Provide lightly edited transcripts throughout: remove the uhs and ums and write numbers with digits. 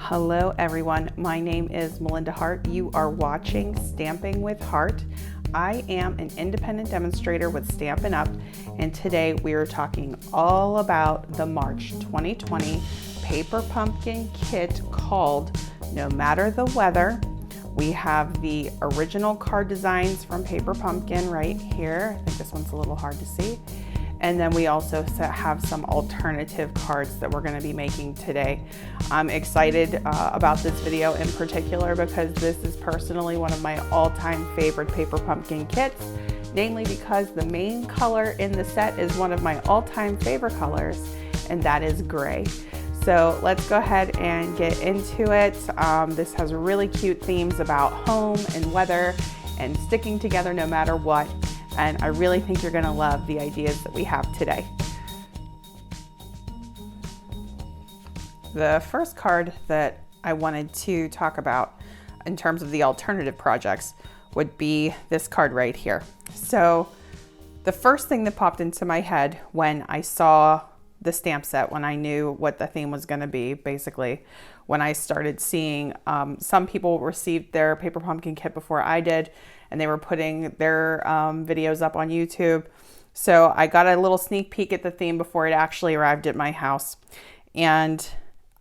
Hello everyone, my name is Melinda Hart. You are watching Stamping with Hart. I am an independent demonstrator with Stampin' Up, and today we are talking all about the March 2020 paper pumpkin kit called No Matter the Weather. We have the original card designs from Paper Pumpkin right here. I think this one's a little hard to see. And then we also have some alternative cards that we're going to be making today. I'm excited about this video in particular because this is personally one of my all-time favorite Paper Pumpkin kits, namely because the main color in the set is one of my all-time favorite colors, and that is gray. So let's go ahead and get into it. This has really cute themes about home and weather and sticking together no matter what. And I really think you're gonna love the ideas that we have today. The first card that I wanted to talk about in terms of the alternative projects would be this card right here. So the first thing that popped into my head when I saw the stamp set, when I knew what the theme was gonna be, basically, when I started seeing some people received their Paper Pumpkin kit before I did, and they were putting their videos up on YouTube. So I got a little sneak peek at the theme before it actually arrived at my house. And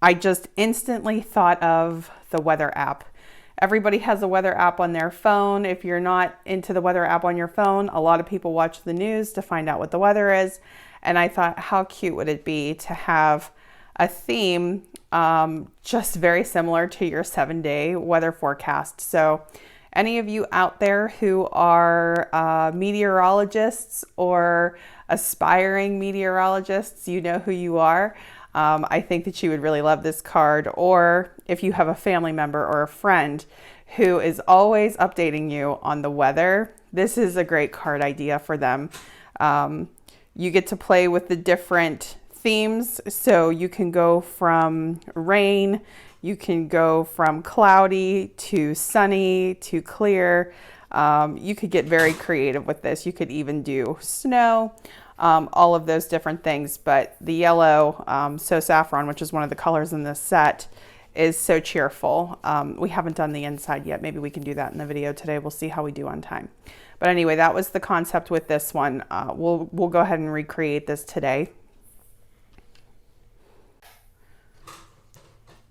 I just instantly thought of the weather app. Everybody has a weather app on their phone. If you're not into the weather app on your phone, a lot of people watch the news to find out what the weather is. And I thought, how cute would it be to have a theme just very similar to your 7-day weather forecast. So any of you out there who are meteorologists or aspiring meteorologists, you know who you are. I think that you would really love this card. Or if you have a family member or a friend who is always updating you on the weather, this is a great card idea for them. You get to play with the different themes, so you can go from rain, you can go from cloudy to sunny to clear. You could get very creative with this. You could even do snow, all of those different things. But the yellow, so Saffron, which is one of the colors in this set, is so cheerful. We haven't done the inside yet. Maybe we can do that in the video today. We'll see how we do on time. But anyway, that was the concept with this one. We'll go ahead and recreate this today.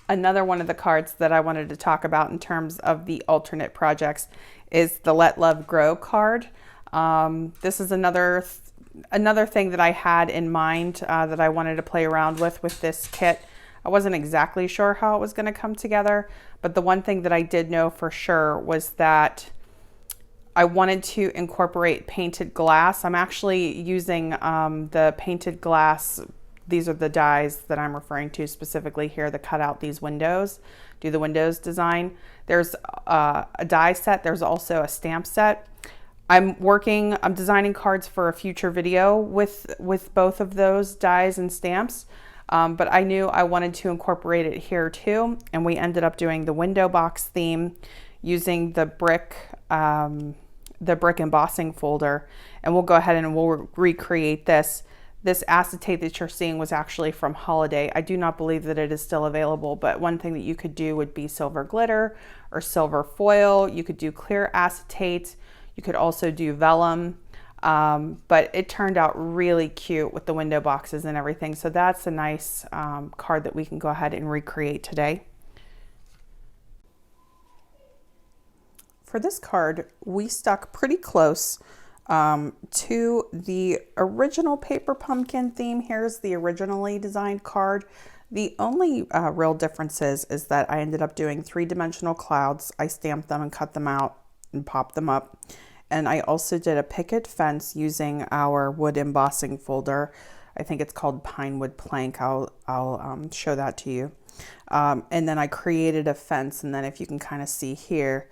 Another one of the cards that I wanted to talk about in terms of the alternate projects is the Let Love Grow card. This is another thing that I had in mind that I wanted to play around with this kit. I wasn't exactly sure how it was going to come together, but the one thing that I did know for sure was that I wanted to incorporate painted glass. I'm actually using the painted glass. These are the dies that I'm referring to specifically here that cut out these windows, do the windows design. There's a die set. There's also a stamp set. I'm designing cards for a future video with both of those dies and stamps. But I knew I wanted to incorporate it here too. And we ended up doing the window box theme using the brick embossing folder. And we'll go ahead and we'll recreate this. This acetate that you're seeing was actually from Holiday. I do not believe that it is still available, but one thing that you could do would be silver glitter or silver foil. You could do clear acetate. You could also do vellum, but it turned out really cute with the window boxes and everything. So that's a nice card that we can go ahead and recreate today. For this card, we stuck pretty close to the original Paper Pumpkin theme. Here's the originally designed card. The only real difference is that I ended up doing 3-dimensional clouds. I stamped them and cut them out and popped them up. And I also did a picket fence using our wood embossing folder. I think it's called Pine Wood Plank. I'll show that to you. And then I created a fence, and then if you can kind of see here,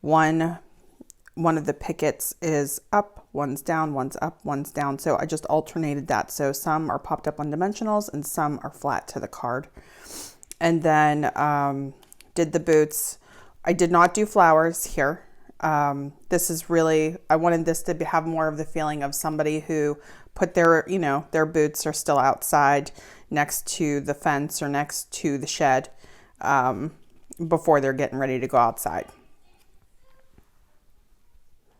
one of the pickets is up, one's down, one's up, one's down. So I just alternated that. So some are popped up on dimensionals and some are flat to the card. And then did the boots. I did not do flowers here. This is really, I wanted this to have more of the feeling of somebody who put their, their boots are still outside next to the fence or next to the shed. before they're getting ready to go outside.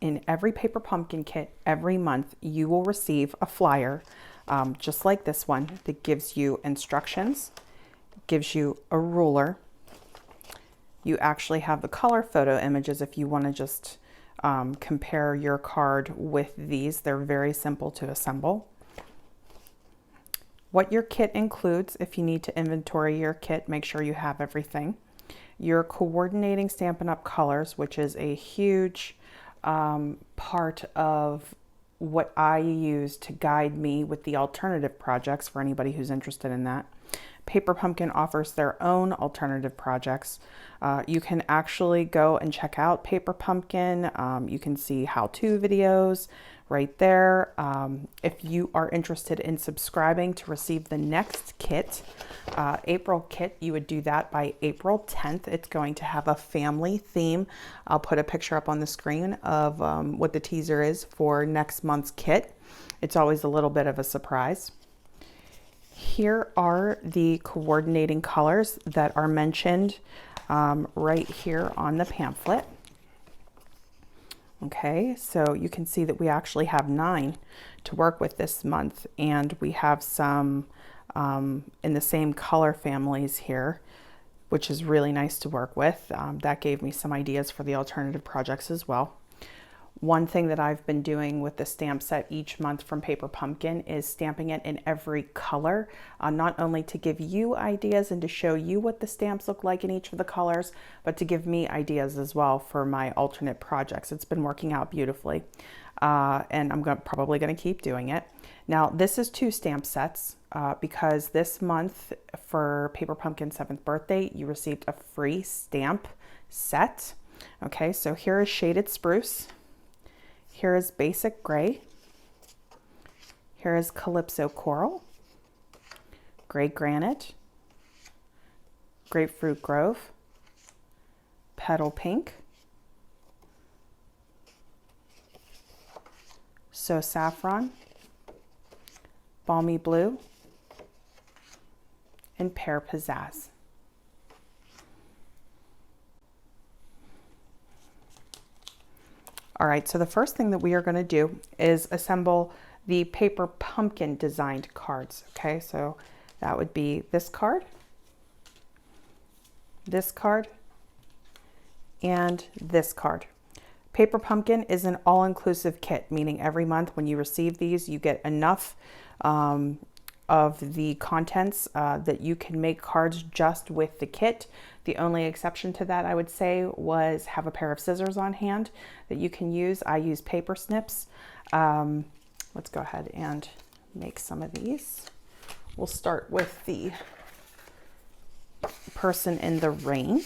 In every paper pumpkin kit, every month, you will receive a flyer, just like this one, that gives you instructions, gives you a ruler. You actually have the color photo images if you want to just compare your card with these. They're very simple to assemble. What your kit includes, if you need to inventory your kit, make sure you have everything. Your coordinating Stampin' Up! Colors, which is a huge part of what I use to guide me with the alternative projects for anybody who's interested in that. Paper Pumpkin offers their own alternative projects. You can actually go and check out Paper Pumpkin. You can see how-to videos right there. If you are interested in subscribing to receive the next kit, April kit, you would do that by April 10th. It's going to have a family theme. I'll put a picture up on the screen of what the teaser is for next month's kit. It's always a little bit of a surprise. Here are the coordinating colors that are mentioned right here on the pamphlet. Okay, so you can see that we actually have 9 to work with this month, and we have some in the same color families here, which is really nice to work with. That gave me some ideas for the alternative projects as well. One thing that I've been doing with the stamp set each month from Paper Pumpkin is stamping it in every color, not only to give you ideas and to show you what the stamps look like in each of the colors, but to give me ideas as well for my alternate projects. It's been working out beautifully, and I'm probably going to keep doing it. Now, this is 2 stamp sets because this month for Paper Pumpkin's 7th birthday, you received a free stamp set. Okay, so here is Shaded Spruce. Here is Basic Gray. Here is Calypso Coral, Gray Granite, Grapefruit Grove, Petal Pink, So Saffron, Balmy Blue, and Pear Pizzazz. All right, so the first thing that we are going to do is assemble the Paper Pumpkin designed cards. Okay, so that would be this card, and this card. Paper Pumpkin is an all-inclusive kit, meaning every month when you receive these, you get enough of the contents that you can make cards just with the kit. The only exception to that, I would say, was have a pair of scissors on hand that you can use. I use paper snips. Let's go ahead and make some of these. We'll start with the person in the rain.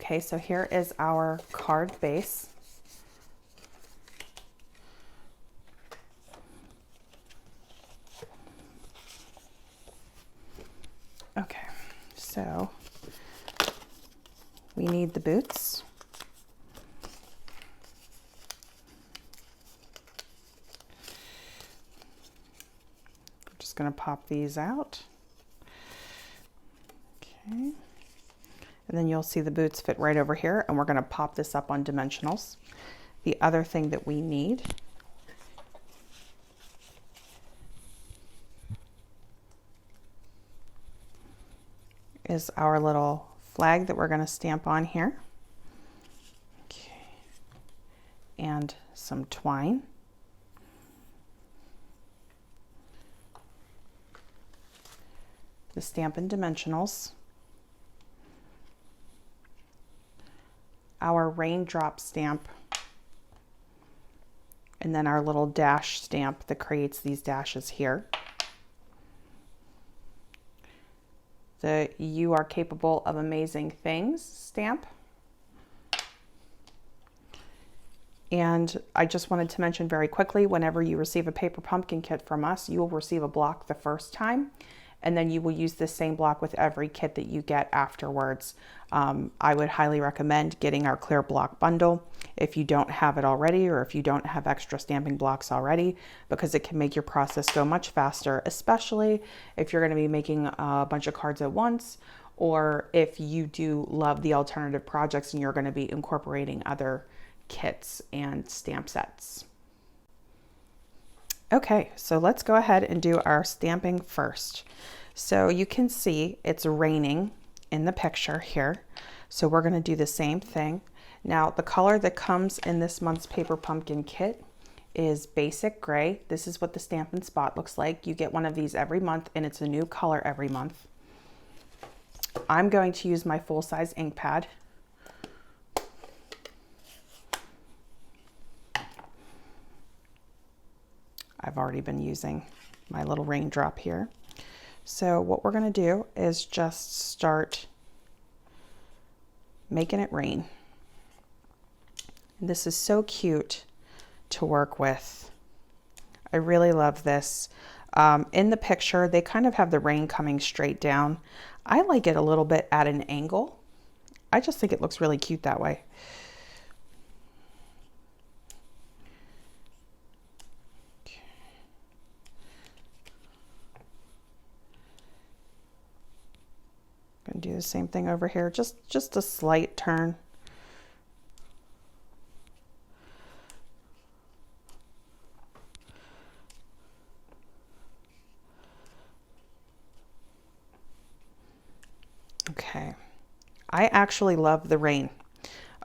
Okay, so here is our card base. Okay, so we need the boots. I'm just going to pop these out. Okay. And then you'll see the boots fit right over here, and we're going to pop this up on dimensionals. The other thing that we need is our little flag that we're going to stamp on here. Okay. And some twine. The Stampin' dimensionals. Our raindrop stamp, and then our little dash stamp that creates these dashes here. The "You Are Capable of Amazing Things" stamp. And I just wanted to mention very quickly, whenever you receive a Paper Pumpkin kit from us, you will receive a block the first time, and then you will use the same block with every kit that you get afterwards. I would highly recommend getting our clear block bundle if you don't have it already, or if you don't have extra stamping blocks already, because it can make your process go much faster, especially if you're going to be making a bunch of cards at once, or if you do love the alternative projects and you're going to be incorporating other kits and stamp sets. Okay, so let's go ahead and do our stamping first. So you can see it's raining in the picture here. So we're going to do the same thing. Now the color that comes in this month's Paper Pumpkin kit is basic gray. This is what the Stampin' Spot looks like. You get one of these every month, and it's a new color every month. I'm going to use my full-size ink pad. I've already been using my little raindrop here. So what we're going to do is just start making it rain. And this is so cute to work with. I really love this. In the picture, they kind of have the rain coming straight down. I like it a little bit at an angle. I just think it looks really cute that way. Gonna do the same thing over here, just a slight turn. Okay, I actually love the rain.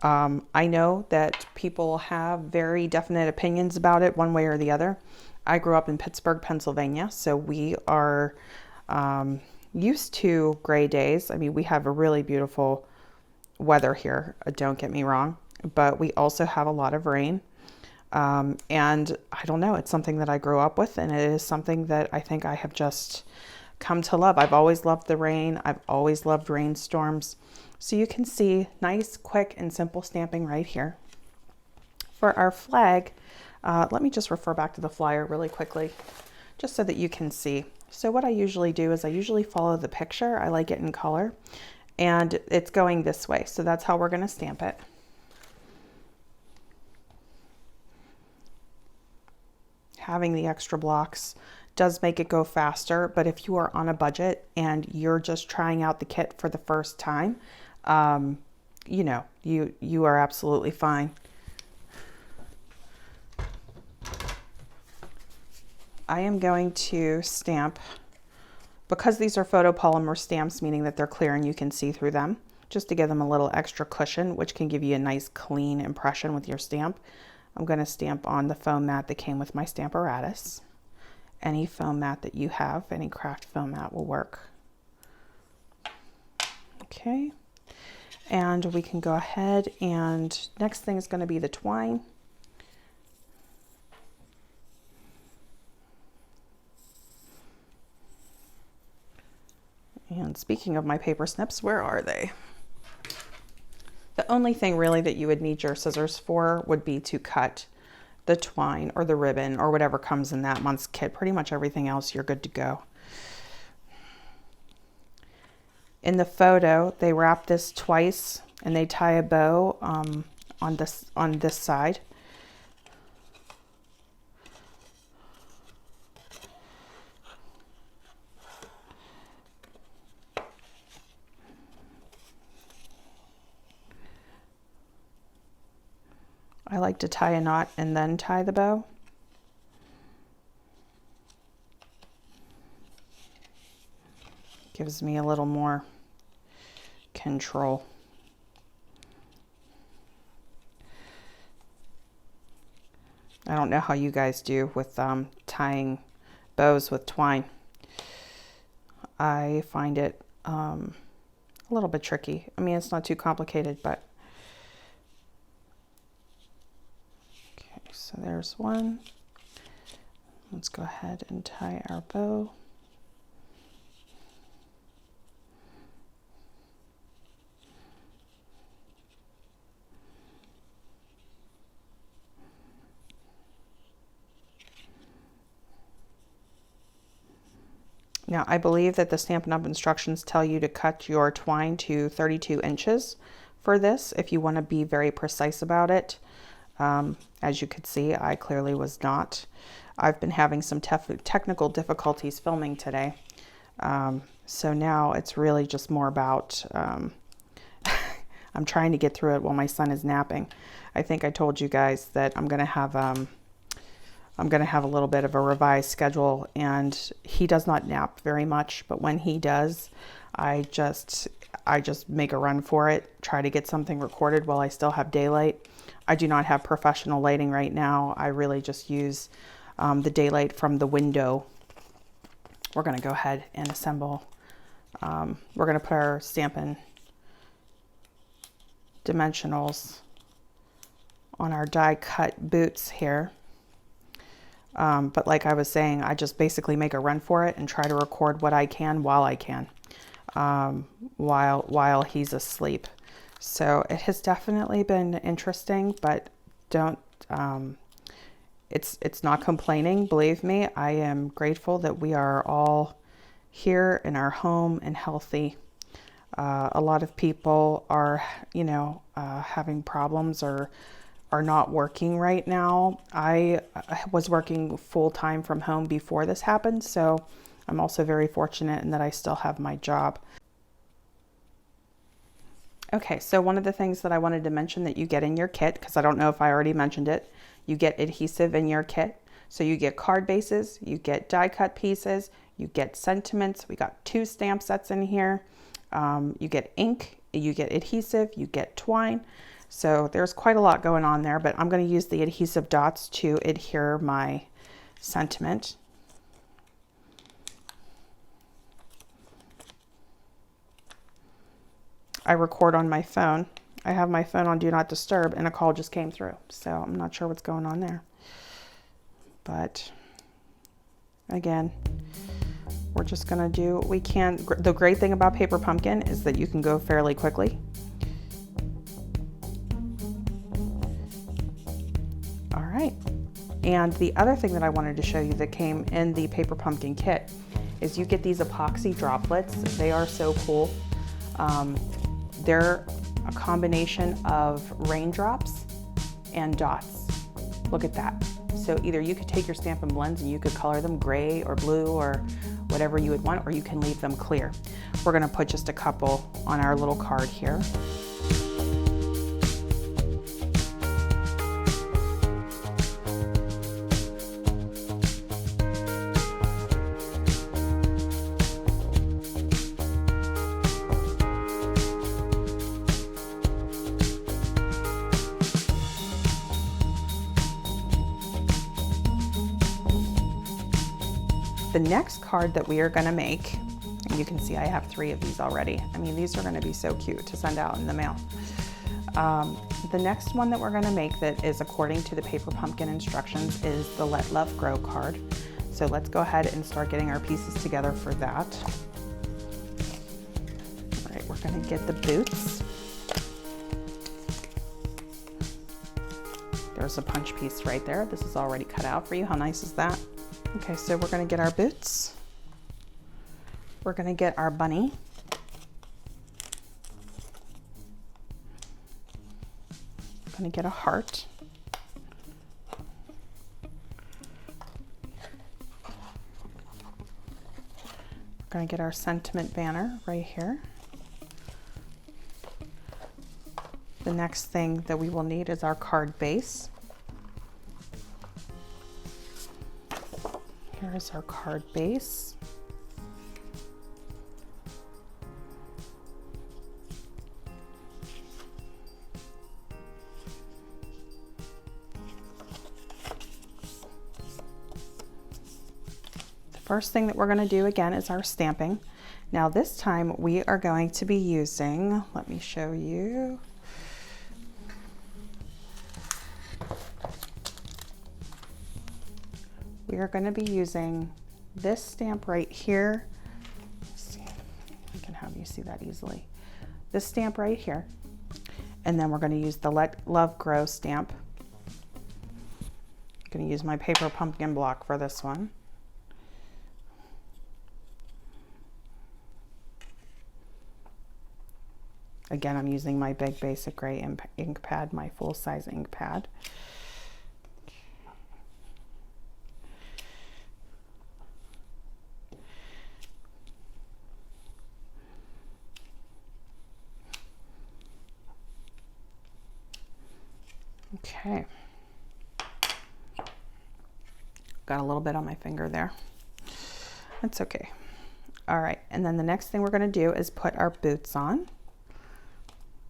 I know that people have very definite opinions about it one way or the other. I grew up in Pittsburgh, Pennsylvania, so we are used to gray days. I mean, we have a really beautiful weather here, don't get me wrong, but we also have a lot of rain. And I don't know, it's something that I grew up with, and it is something that I think I have just come to love. I've always loved the rain. I've always loved rainstorms. So you can see nice, quick, and simple stamping right here. For our flag, let me just refer back to the flyer really quickly, just so that you can see. So what I usually do is I usually follow the picture. I like it in color, and it's going this way. So that's how we're going to stamp it. Having the extra blocks does make it go faster, but if you are on a budget and you're just trying out the kit for the first time, you know, you are absolutely fine. I am going to stamp, because these are photopolymer stamps, meaning that they're clear and you can see through them, just to give them a little extra cushion, which can give you a nice clean impression with your stamp. I'm going to stamp on the foam mat that came with my Stamparatus. Any foam mat that you have, any craft foam mat will work. Okay, and we can go ahead, and next thing is going to be the twine. And speaking of my paper snips, where are they? The only thing really that you would need your scissors for would be to cut the twine or the ribbon or whatever comes in that month's kit. Pretty much everything else, you're good to go. In the photo, they wrap this twice and they tie a bow on this side. I like to tie a knot and then tie the bow. Gives me a little more control. I don't know how you guys do with tying bows with twine. I find it a little bit tricky. I mean, it's not too complicated, but so there's one. Let's go ahead and tie our bow. Now, I believe that the Stampin' Up! Instructions tell you to cut your twine to 32 inches for this if you want to be very precise about it. As you could see, I clearly was not. I've been having some technical difficulties filming today. So now it's really just more about, I'm trying to get through it while my son is napping. I think I told you guys that I'm going to have a little bit of a revised schedule, and he does not nap very much, but when he does, I just make a run for it, try to get something recorded while I still have daylight. I do not have professional lighting right now. I really just use the daylight from the window. We're going to go ahead and assemble. We're going to put our Stampin' dimensionals on our die cut boots here. But like I was saying, I just basically make a run for it and try to record what I can while I can, while he's asleep. So it has definitely been interesting, but it's not complaining. Believe me, I am grateful that we are all here in our home and healthy. A lot of people are, having problems or are not working right now. I was working full-time from home before this happened, so I'm also very fortunate in that I still have my job. Okay, so one of the things that I wanted to mention that you get in your kit, because I don't know if I already mentioned it, you get adhesive in your kit. So you get card bases, you get die cut pieces, you get sentiments. We got 2 stamp sets in here. You get ink, you get adhesive, you get twine. So there's quite a lot going on there, but I'm going to use the adhesive dots to adhere my sentiment. I record on my phone. I have my phone on Do Not Disturb, and a call just came through, so I'm not sure what's going on there. But again, we're just gonna do what we can. The great thing about Paper Pumpkin is that you can go fairly quickly. All right, and the other thing that I wanted to show you that came in the Paper Pumpkin kit is you get these epoxy droplets. They are so cool. They're a combination of raindrops and dots. Look at that. So either you could take your Stampin' blends and you could color them gray or blue or whatever you would want, or you can leave them clear. We're gonna put just a couple on our little card here. The next card that we are going to make, and you can see I have 3 of these already. I mean, these are going to be so cute to send out in the mail. The next one that we're going to make that is according to the Paper Pumpkin instructions is the Let Love Grow card. So let's go ahead and start getting our pieces together for that. All right, we're going to get the boots. There's a punch piece right there. This is already cut out for you. How nice is that? Okay, so we're going to get our boots. We're going to get our bunny. Going to get a heart. We're going to get our sentiment banner right here. The next thing that we will need is our card base. Here is our card base. The first thing that we're going to do again is our stamping. Now this time we are going to be using, let me show you. We are going to be using this stamp right here. Let's see, I can have you see that easily. This stamp right here. And then we're going to use the Let Love Grow stamp. I'm going to use my Paper Pumpkin block for this one. Again, I'm using my big basic gray ink pad, my full-size ink pad. Okay. Got a little bit on my finger there. That's okay. All right, and then the next thing we're going to do is put our boots on.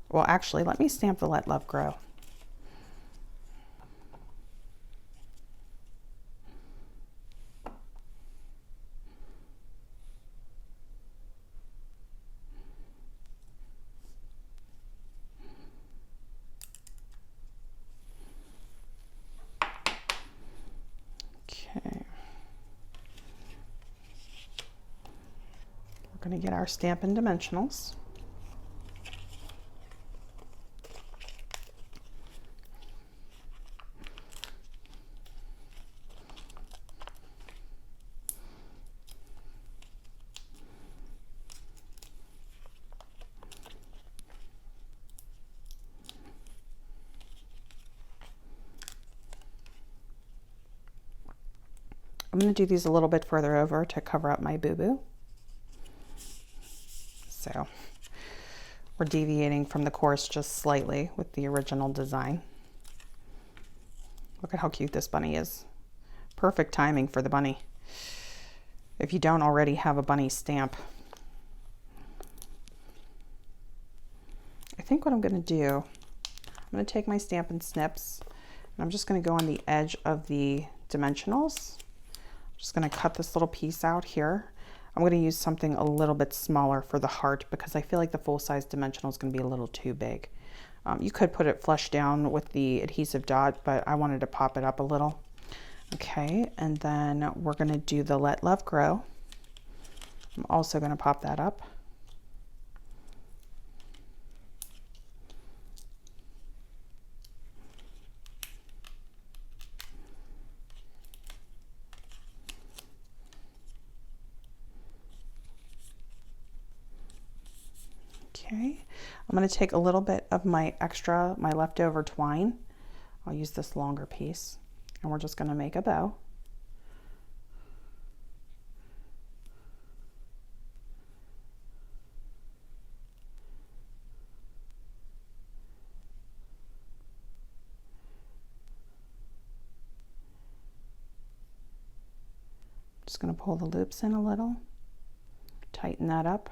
Well, actually, let me stamp the Let Love Grow. Okay. We're going to get our Stampin' dimensionals. I'm going to do these a little bit further over to cover up my boo-boo. So we're deviating from the course just slightly with the original design. Look at how cute this bunny is. Perfect timing for the bunny. If you don't already have a bunny stamp. I think what I'm going to do, I'm going to take my Stampin' Snips and I'm just going to go on the edge of the dimensionals. Just going to cut this little piece out here. I'm going to use something a little bit smaller for the heart because I feel like the full-size dimensional is going to be a little too big. You could put it flush down with the adhesive dot, but I wanted to pop it up a little. Okay, and then we're going to do the Let Love Grow. I'm also going to pop that up. Okay, I'm going to take a little bit of my leftover twine. I'll use this longer piece, and we're just going to make a bow. Just going to pull the loops in a little, tighten that up.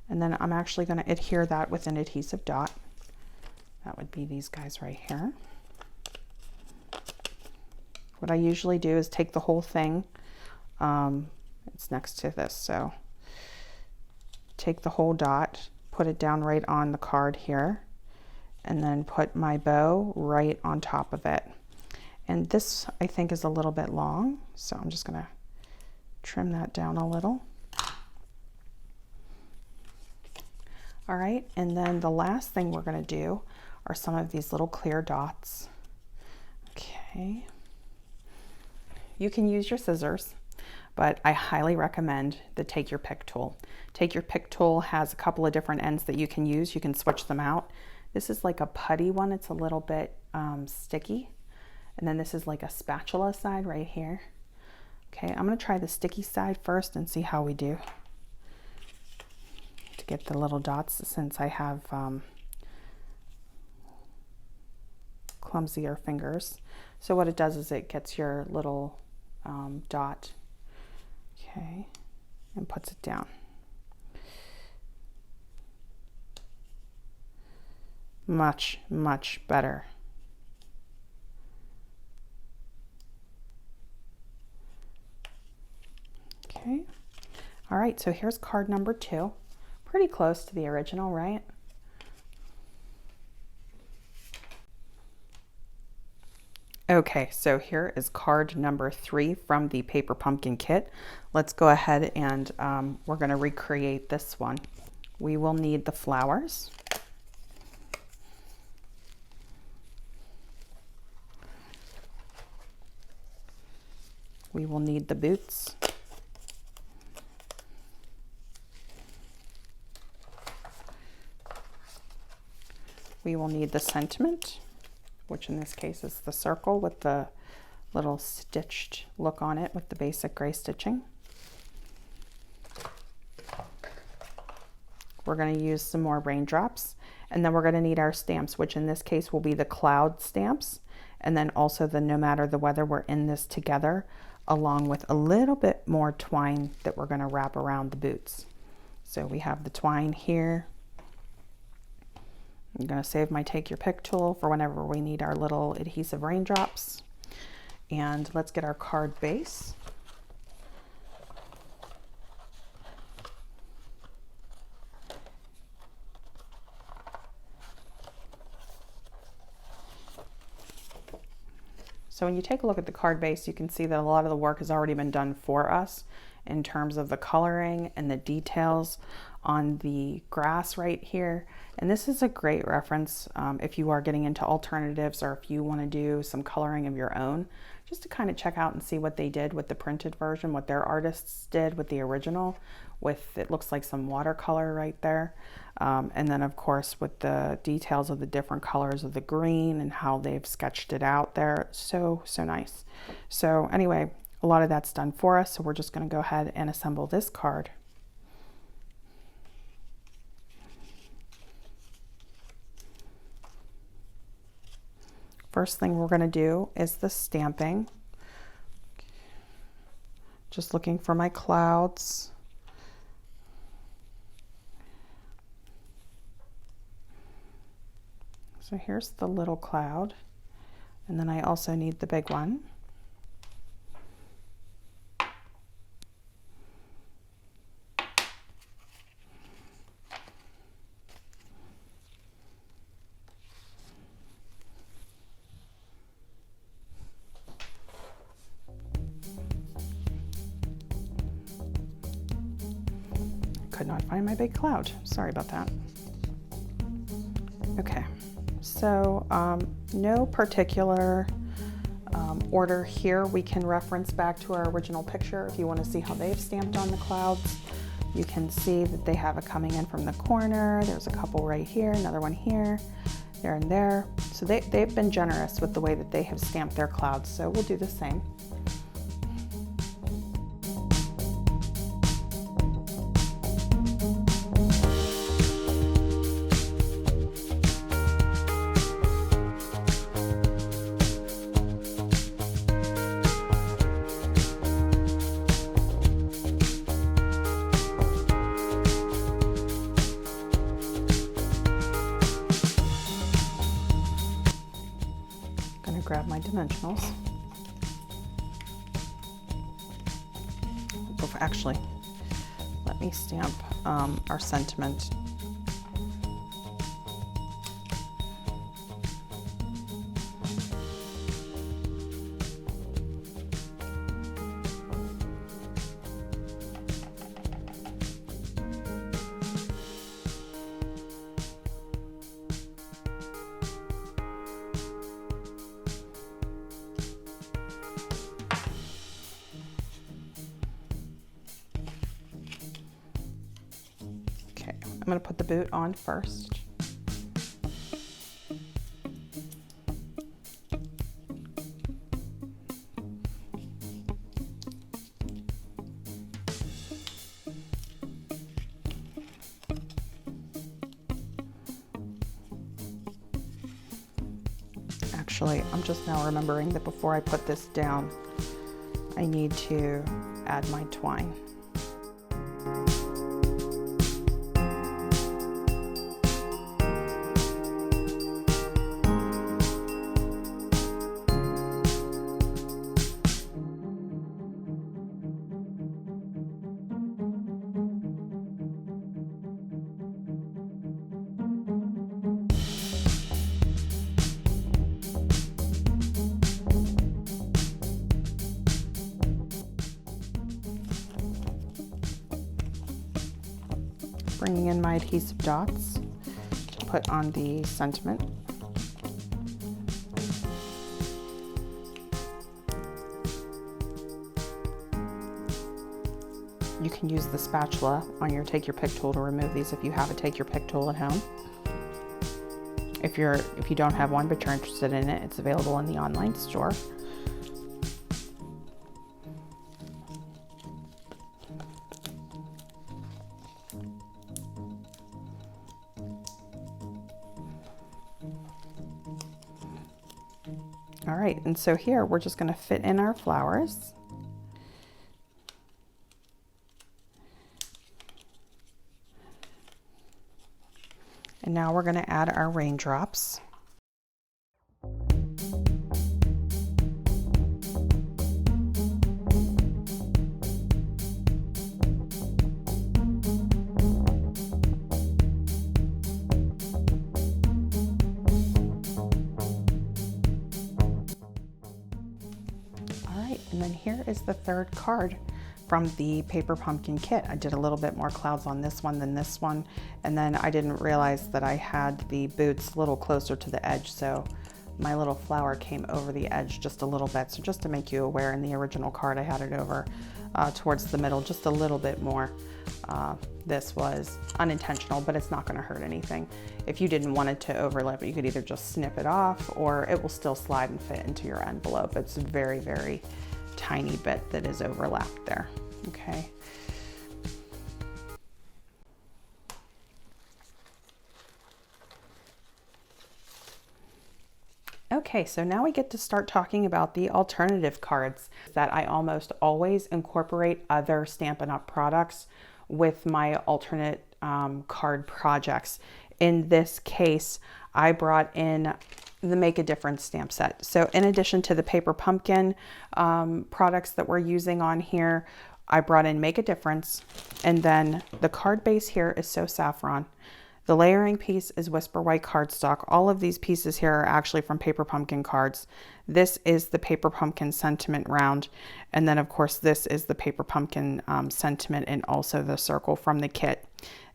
And then I'm actually going to adhere that with an adhesive dot. That would be these guys right here. What I usually do is take the whole thing. It's next to this, so take the whole dot, put it down right on the card here, and then put my bow right on top of it. And this, I think, is a little bit long, so I'm just going to trim that down a little. All right, and then the last thing we're going to do are some of these little clear dots. Okay. You can use your scissors, but I highly recommend the Take Your Pick tool. Take Your Pick tool has a couple of different ends that you can use. You can switch them out. This is like a putty one. It's a little bit sticky. And then this is like a spatula side right here. Okay, I'm going to try the sticky side first and see how we do. To get the little dots, since I have clumsier fingers. So what it does is it gets your little dot, okay, and puts it down. Much, much better. Okay, all right, so here's card number 2. Pretty close to the original, right? Okay, so here is card number 3 from the Paper Pumpkin kit. Let's go ahead and we're going to recreate this one. We will need the flowers. We will need the boots. we will need the sentiment, which in this case is the circle with the little stitched look on it with the basic gray stitching. We're going to use some more raindrops, and then we're going to need our stamps, which in this case will be the cloud stamps, and then also the no matter the weather, we're in this together, along with a little bit more twine that we're going to wrap around the boots. So we have the twine here. I'm going to save my take your pick tool for whenever we need our little adhesive raindrops. And let's get our card base. So when you take a look at the card base, you can see that a lot of the work has already been done for us in terms of the coloring and the details on the grass right here. And this is a great reference if you are getting into alternatives, or if you want to do some coloring of your own, just to kind of check out and see what they did with the printed version, what their artists did with the original, with, it looks like some watercolor right there. And then of course with the details of the different colors of the green and how they've sketched it out there. So nice. So anyway, a lot of that's done for us. So we're just going to go ahead and assemble this card. First thing we're going to do is the stamping. Just looking for my clouds. So here's the little cloud, and then I also need the big one. Could not find my big cloud. Sorry about that. Okay. So no particular order here. We can reference back to our original picture if you want to see how they've stamped on the clouds. You can see that they have it coming in from the corner. There's a couple right here, another one here, there and there. So they've been generous with the way that they have stamped their clouds. So we'll do the same. Grab my dimensionals. Oh, actually, let me stamp our sentiment. I'm going to put the boot on first. Actually, I'm just now remembering that before I put this down, I need to add my twine. Bringing in my adhesive dots to put on the sentiment. You can use the spatula on your Take Your Pick tool to remove these if you have a Take Your Pick tool at home. if you don't have one but you're interested in it, it's available in the online store. All right, and so here we're just going to fit in our flowers. And now we're going to add our raindrops. And then here is the third card from the paper pumpkin kit. I did a little bit more clouds on this one than this one, and then I didn't realize that I had the boots a little closer to the edge, so my little flower came over the edge just a little bit. So just to make you aware, in the original card I had it over towards the middle just a little bit more. This was unintentional, but it's not going to hurt anything. If you didn't want it to overlap, you could either just snip it off, or it will still slide and fit into your envelope. It's a very, very tiny bit that is overlapped there. Okay. Okay, so now we get to start talking about the alternative cards that I almost always incorporate other Stampin' Up! Products with my alternate card projects. In this case, I brought in the Make a Difference stamp set. So in addition to the paper pumpkin products that we're using on here, I brought in Make a Difference, and then the card base here is So Saffron. The layering piece is Whisper White cardstock. All of these pieces here are actually from paper pumpkin cards. This is the paper pumpkin sentiment round, and then of course this is the paper pumpkin sentiment and also the circle from the kit.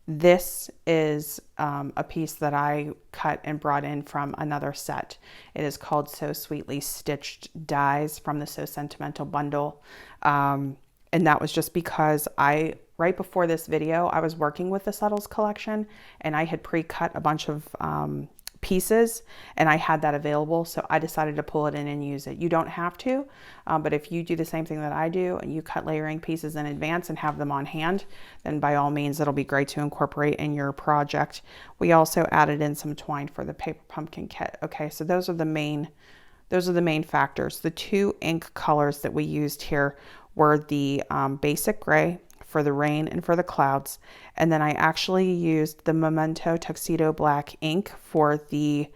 This is a piece that I cut and brought in from another set. It is called So Sweetly Stitched Dies from the So Sentimental bundle. And that was just because right before this video, I was working with the Subtles collection, and I had pre-cut a bunch of pieces, and I had that available, so I decided to pull it in and use it. You don't have to, but if you do the same thing that I do and you cut layering pieces in advance and have them on hand, then by all means it'll be great to incorporate in your project. We also added in some twine for the paper pumpkin kit. Okay, so those are the main factors. The two ink colors that we used here were the basic gray for the rain and for the clouds, and then I actually used the Memento Tuxedo black ink for the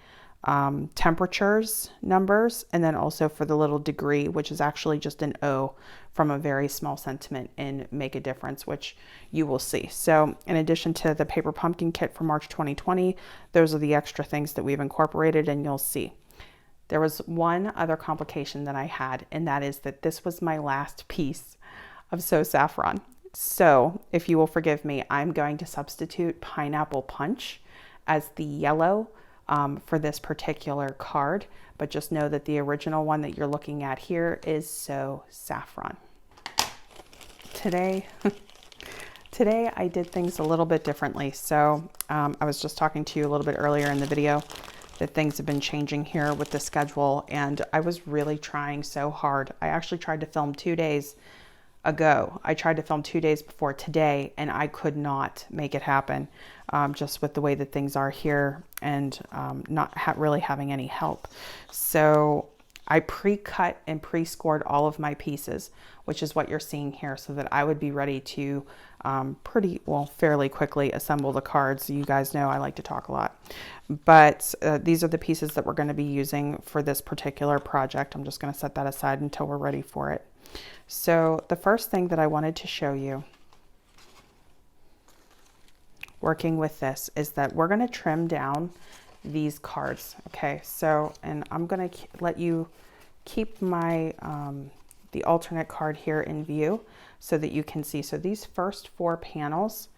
temperatures numbers, and then also for the little degree, which is actually just an O from a very small sentiment in Make a Difference, which you will see. So in addition to the paper pumpkin kit for March 2020, those are the extra things that we've incorporated, and you'll see. There was one other complication that I had, and that is that this was my last piece of So Saffron. So if you will forgive me, I'm going to substitute Pineapple Punch as the yellow for this particular card, but just know that the original one that you're looking at here is So Saffron. Today I did things a little bit differently. So I was just talking to you a little bit earlier in the video that things have been changing here with the schedule, and I was really trying so hard. I actually tried to film 2 days ago. I tried to film 2 days before today, and I could not make it happen just with the way that things are here, and not really having any help. So I pre-cut and pre-scored all of my pieces, which is what you're seeing here, so that I would be ready to fairly quickly assemble the cards. You guys know I like to talk a lot, but these are the pieces that we're going to be using for this particular project. I'm just going to set that aside until we're ready for it. So the first thing that I wanted to show you working with this is that we're going to trim down these cards. Okay, so, and I'm going to let you keep my the alternate card here in view so that you can see. So these first 4 panels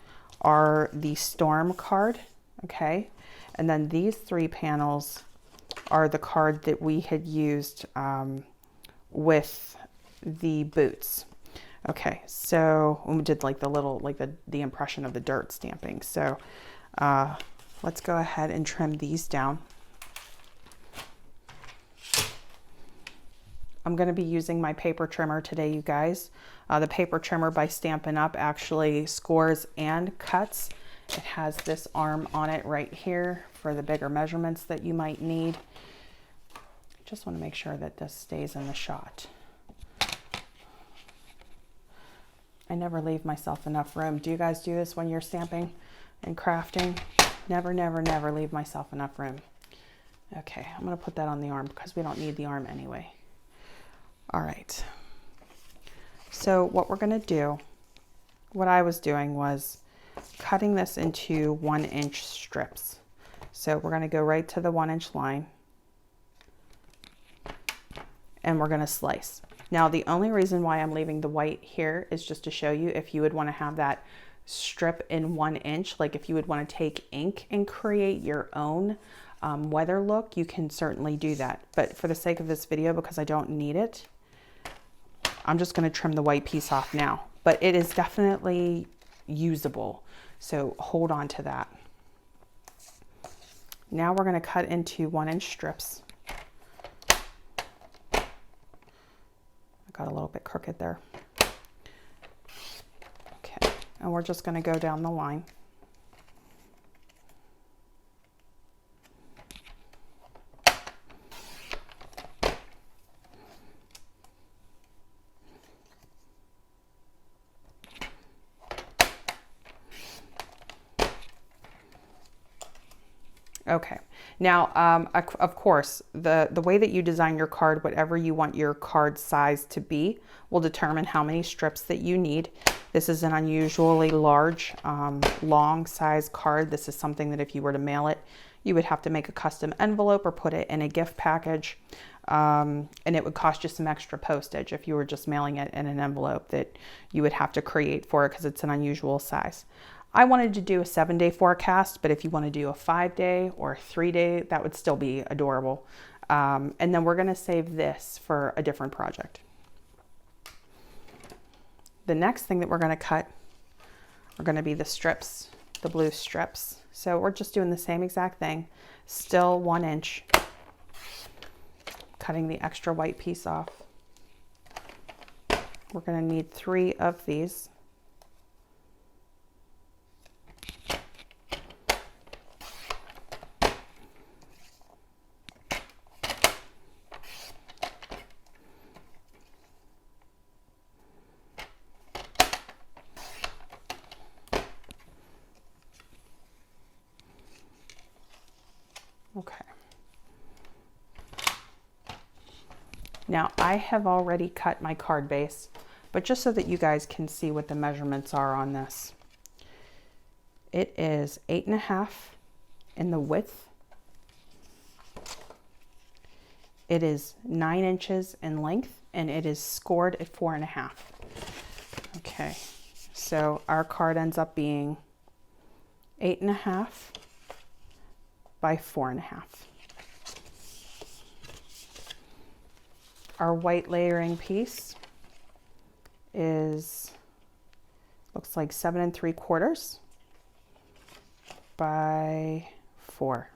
are the Storm card, okay, and then these 3 panels are the card that we had used with the boots. Okay, so we did like the little, like the impression of the dirt stamping. So let's go ahead and trim these down. I'm going to be using my paper trimmer today, you guys. The paper trimmer by Stampin' Up! Actually scores and cuts. It has this arm on it right here for the bigger measurements that you might need. Just want to make sure that this stays in the shot. I never leave myself enough room. Do you guys do this when you're stamping and crafting? Never, never, never leave myself enough room. Okay, I'm going to put that on the arm because we don't need the arm anyway. All right. So what we're going to do, what I was doing was cutting this into 1-inch strips. So we're going to go right to the 1-inch line and we're going to slice. Now, the only reason why I'm leaving the white here is just to show you if you would want to have that strip in 1 inch, like if you would want to take ink and create your own weather look, you can certainly do that. But for the sake of this video, because I don't need it, I'm just going to trim the white piece off now. But it is definitely usable, so hold on to that. Now we're going to cut into 1-inch strips. I got a little bit crooked there. Okay, and we're just going to go down the line. Okay, now, of course, the way that you design your card, whatever you want your card size to be, will determine how many strips that you need. This is an unusually large, long size card. This is something that if you were to mail it, you would have to make a custom envelope or put it in a gift package. And it would cost you some extra postage if you were just mailing it in an envelope that you would have to create for it because it's an unusual size. I wanted to do a 7-day forecast, but if you want to do a 5-day or a 3-day, that would still be adorable. And then we're going to save this for a different project. The next thing that we're going to cut are going to be the strips, the blue strips. So we're just doing the same exact thing, still 1 inch, cutting the extra white piece off. We're going to need 3 of these. Okay. Now I have already cut my card base, but just so that you guys can see what the measurements are on this. It is 8.5 in the width. It is 9 inches in length and it is scored at 4.5. Okay, so our card ends up being 8.5 by 4.5. Our white layering piece is, looks like 7 3/4 by 4.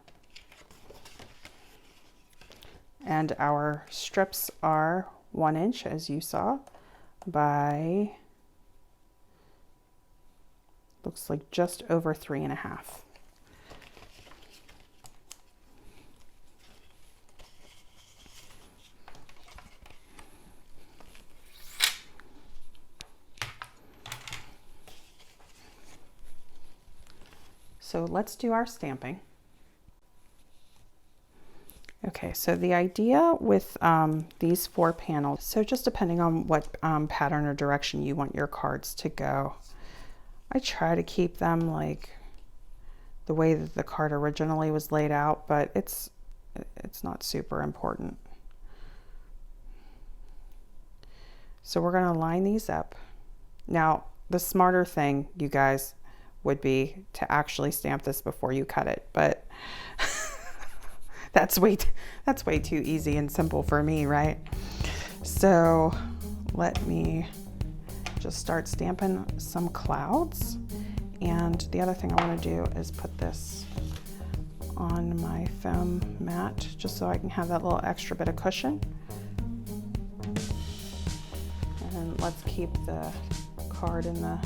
And our strips are 1 inch, as you saw, by, looks like just over 3.5. So let's do our stamping. Okay, so the idea with these 4 panels, so just depending on what pattern or direction you want your cards to go, I try to keep them like the way that the card originally was laid out, but it's not super important. So we're going to line these up. Now, the smarter thing, you guys, would be to actually stamp this before you cut it, but that's way too easy and simple for me, right? So let me just start stamping some clouds. And the other thing I want to do is put this on my foam mat just so I can have that little extra bit of cushion. let's keep the card in the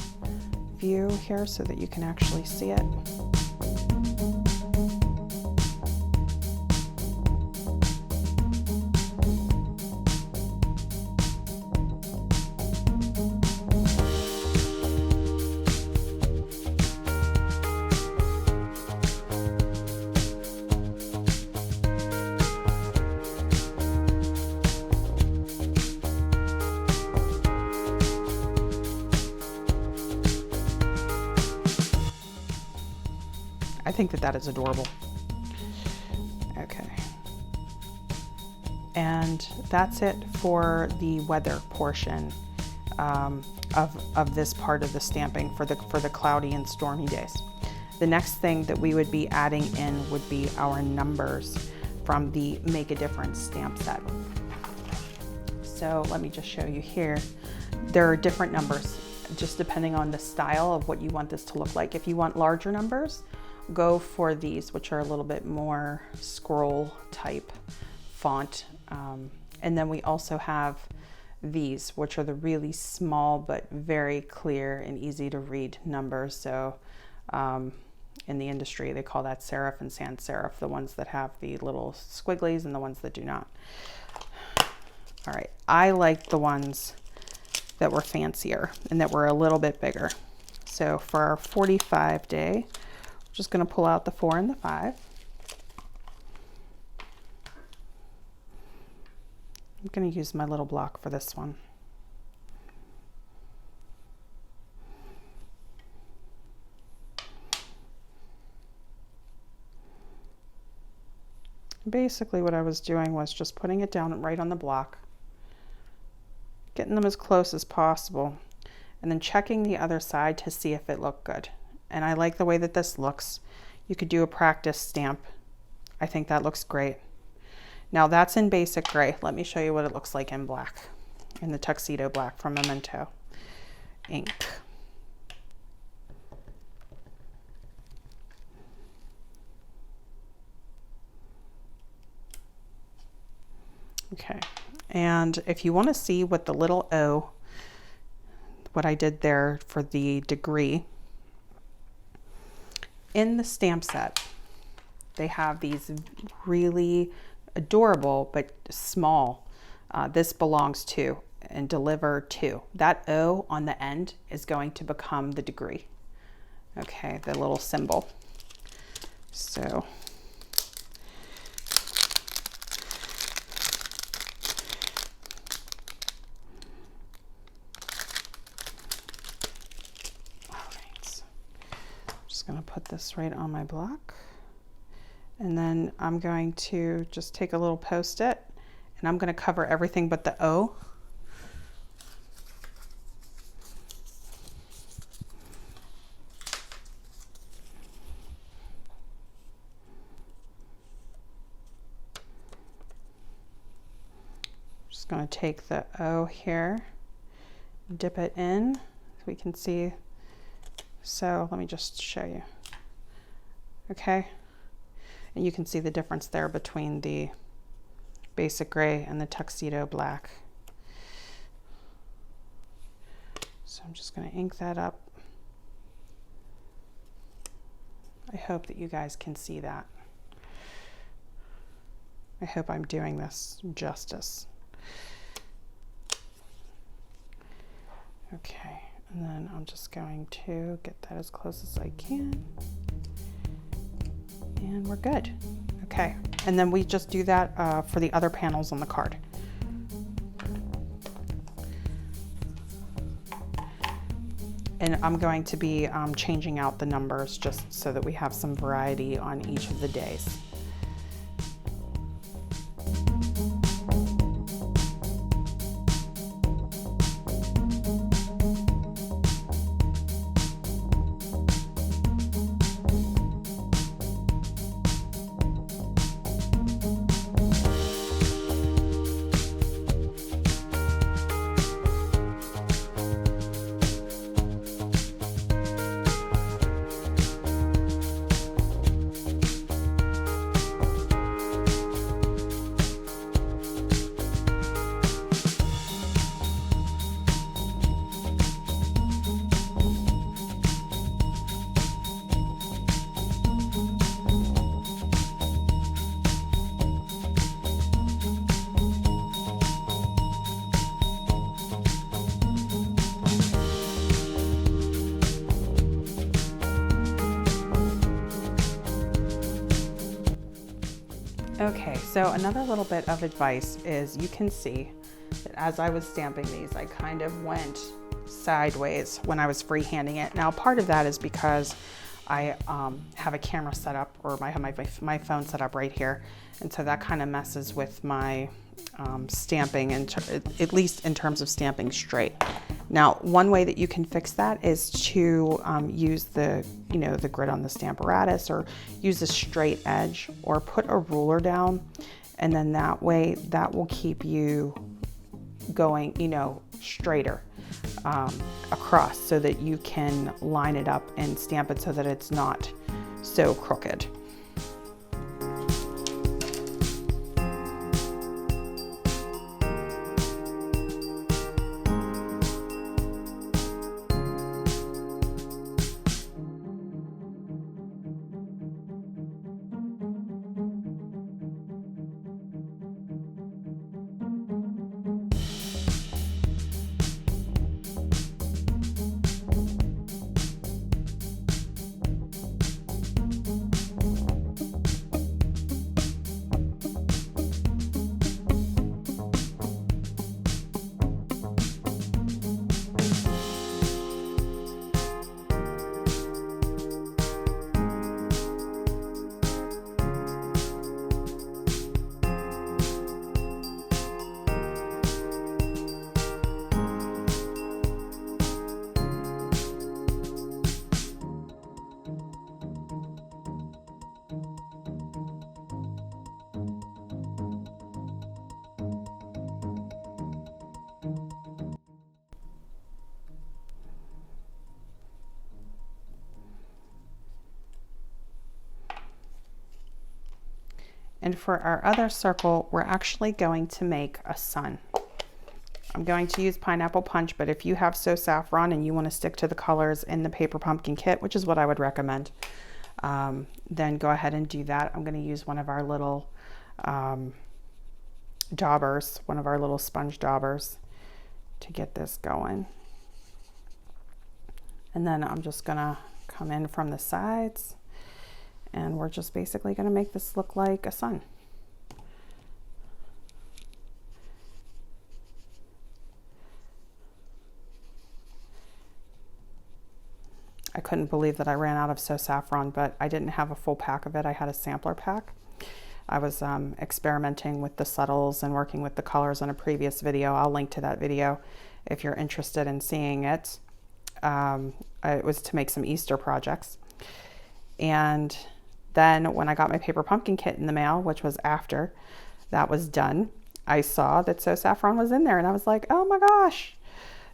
view here so that you can actually see it. I think that is adorable. Okay. And that's it for the weather portion of this part of the stamping for the cloudy and stormy days. The next thing that we would be adding in would be our numbers from the Make a Difference stamp set. So let me just show you here. There are different numbers, just depending on the style of what you want this to look like. If you want larger numbers, go for these, which are a little bit more scroll type font. And then we also have these, which are the really small but very clear and easy to read numbers. So in the industry, they call that serif and sans serif, the ones that have the little squigglies and the ones that do not. All right, I like the ones that were fancier and that were a little bit bigger. So for our 45 day, just going to pull out the 4 and the 5. I'm going to use my little block for this one. Basically what I was doing was just putting it down right on the block, getting them as close as possible, and then checking the other side to see if it looked good. And I like the way that this looks. You could do a practice stamp. I think that looks great. Now that's in basic gray. Let me show you what it looks like in black, in the Tuxedo black from Memento ink. Okay, and if you want to see what the little O, what I did there for the degree, in the stamp set, they have these really adorable but small, this belongs to and deliver to. That O on the end is going to become the degree. Okay, the little symbol. So going to put this right on my block, and then I'm going to just take a little Post-it and I'm going to cover everything but the O. Just going to take the O here, dip it in so we can see. So let me just show you. Okay, and you can see the difference there between the basic gray and the Tuxedo black. So I'm just going to ink that up. I hope that you guys can see that. I hope I'm doing this justice. Okay. And then I'm just going to get that as close as I can. And we're good. Okay, and then we just do that for the other panels on the card. And I'm going to be changing out the numbers just so that we have some variety on each of the days. Okay, so another little bit of advice is you can see that as I was stamping these, I kind of went sideways when I was freehanding it. Now, part of that is because I have a camera set up, or I have my phone set up right here, and so that kind of messes with my stamping, at least in terms of stamping straight. Now, one way that you can fix that is to use the grid on the Stamparatus, or use a straight edge, or put a ruler down, and then that way that will keep you going, straighter across, so that you can line it up and stamp it so that it's not so crooked. And for our other circle, we're actually going to make a sun. I'm going to use Pineapple Punch, but if you have Saffron and you want to stick to the colors in the Paper Pumpkin kit, which is what I would recommend, then go ahead and do that. I'm going to use one of our little daubers, one of our little sponge daubers, to get this going. And then I'm just going to come in from the sides, and we're just basically going to make this look like a sun. I couldn't believe that I ran out of Saffron, but I didn't have a full pack of it. I had a sampler pack. I was experimenting with the subtles and working with the colors on a previous video. I'll link to that video if you're interested in seeing it. It was to make some Easter projects. And then when I got my Paper Pumpkin kit in the mail, which was after that was done, I saw that Saffron was in there, and I was like, oh my gosh.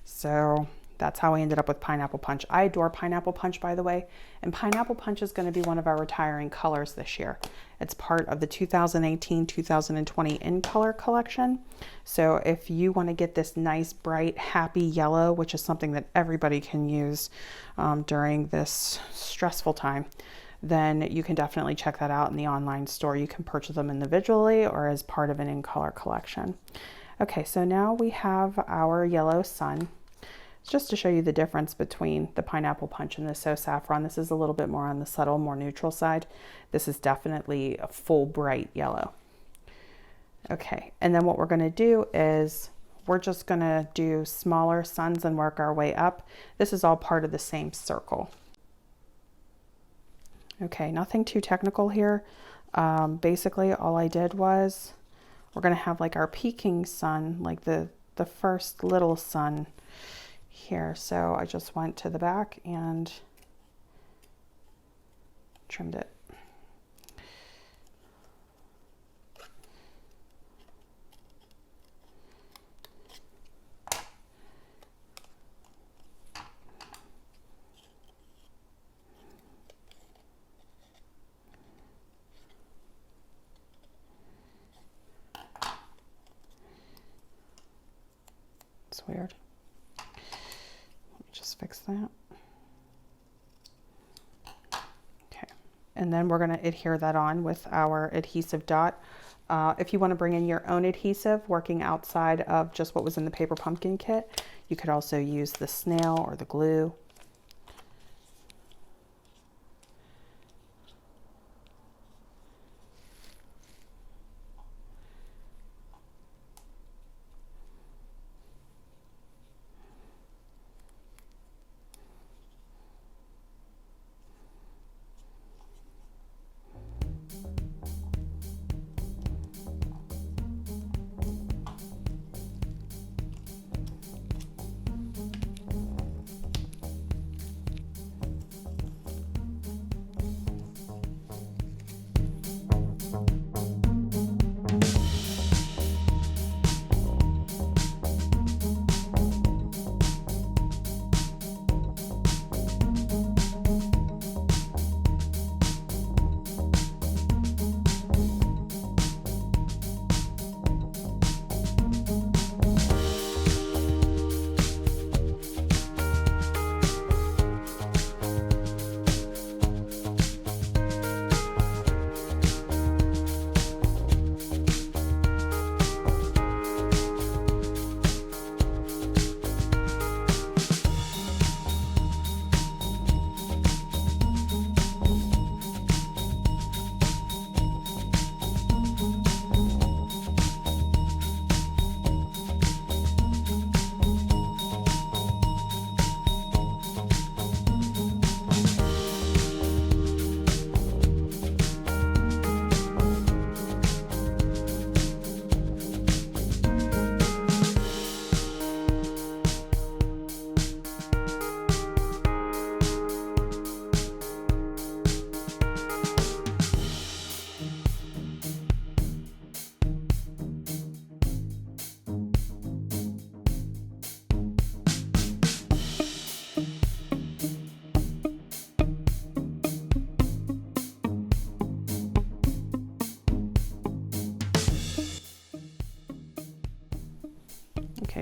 So that's how I ended up with Pineapple Punch. I adore Pineapple Punch, by the way, and Pineapple Punch is going to be one of our retiring colors this year. It's part of the 2018-2020 in color collection. So if you want to get this nice, bright, happy yellow, which is something that everybody can use during this stressful time, then you can definitely check that out in the online store. You can purchase them individually or as part of an in color collection. Okay, so now we have our yellow sun. Just to show you the difference between the Pineapple Punch and the Saffron. This is a little bit more on the subtle, more neutral side. This is definitely a full bright yellow. Okay, and then what we're going to do is we're just going to do smaller suns and work our way up. This is all part of the same circle. Okay, nothing too technical here. Basically all I did was, we're going to have like our peaking sun, like the first little sun here. So I just went to the back and trimmed it. It's weird. Just fix that. Okay, and then we're going to adhere that on with our adhesive dot. If you want to bring in your own adhesive, working outside of just what was in the Paper Pumpkin kit, you could also use the snail or the glue.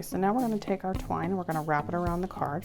so now we're going to take our twine and we're going to wrap it around the card.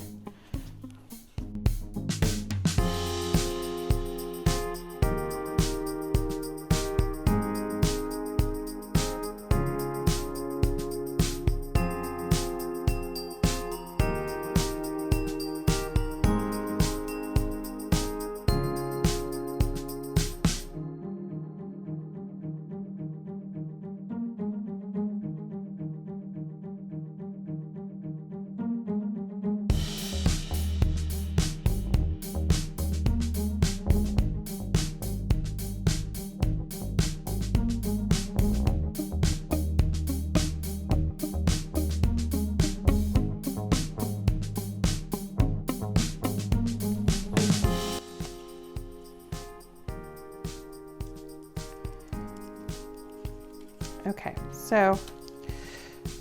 Okay, so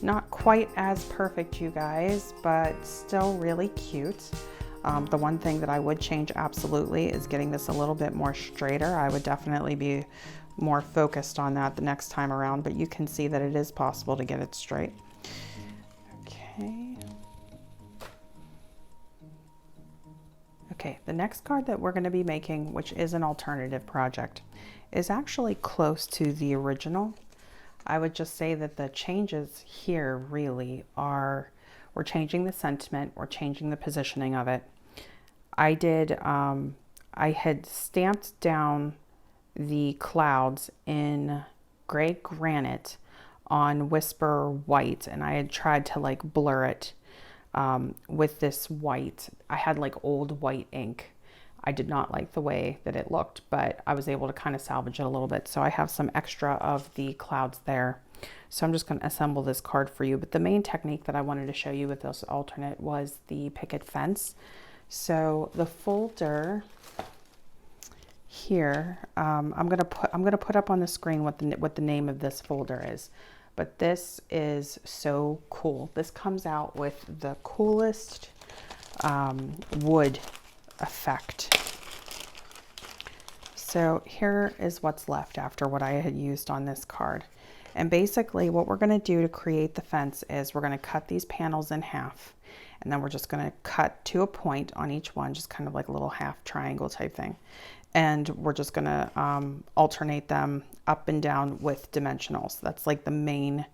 not quite as perfect, you guys, but still really cute. The one thing that I would change absolutely is getting this a little bit more straighter. I would definitely be more focused on that the next time around, but you can see that it is possible to get it straight. Okay. Okay, the next card that we're going to be making, which is an alternative project, is actually close to the original. I would just say that the changes here really are, we're changing the sentiment, we're changing the positioning of it. I had stamped down the clouds in gray granite on Whisper white, and I had tried to like blur it with this white. I had like old white ink. I did not like the way that it looked, but I was able to kind of salvage it a little bit. So I have some extra of the clouds there. So I'm just going to assemble this card for you. But the main technique that I wanted to show you with this alternate was the picket fence. So the folder here, I'm gonna put up on the screen what the name of this folder is. But this is so cool. This comes out with the coolest wood effect. So here is what's left after what I had used on this card. And basically what we're going to do to create the fence is we're going to cut these panels in half, and then we're just going to cut to a point on each one, just kind of like a little half triangle type thing. And we're just going to alternate them up and down with dimensionals. That's like the main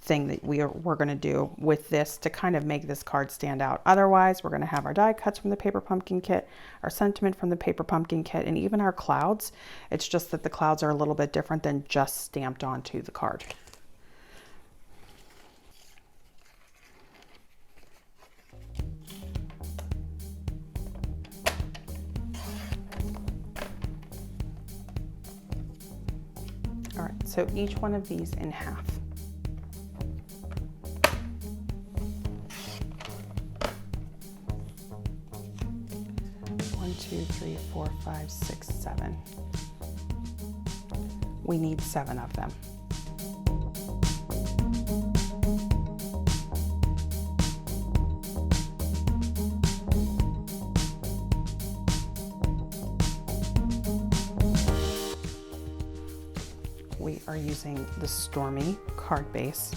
thing that we're going to do with this to kind of make this card stand out. Otherwise, we're going to have our die cuts from the paper pumpkin kit, our sentiment from the paper pumpkin kit, and even our clouds. It's just that the clouds are a little bit different than just stamped onto the card. All right, so each one of these in half. 1, 2, 3, 4, 5, 6, 7. We need 7 of them. We are using the Stormy card base.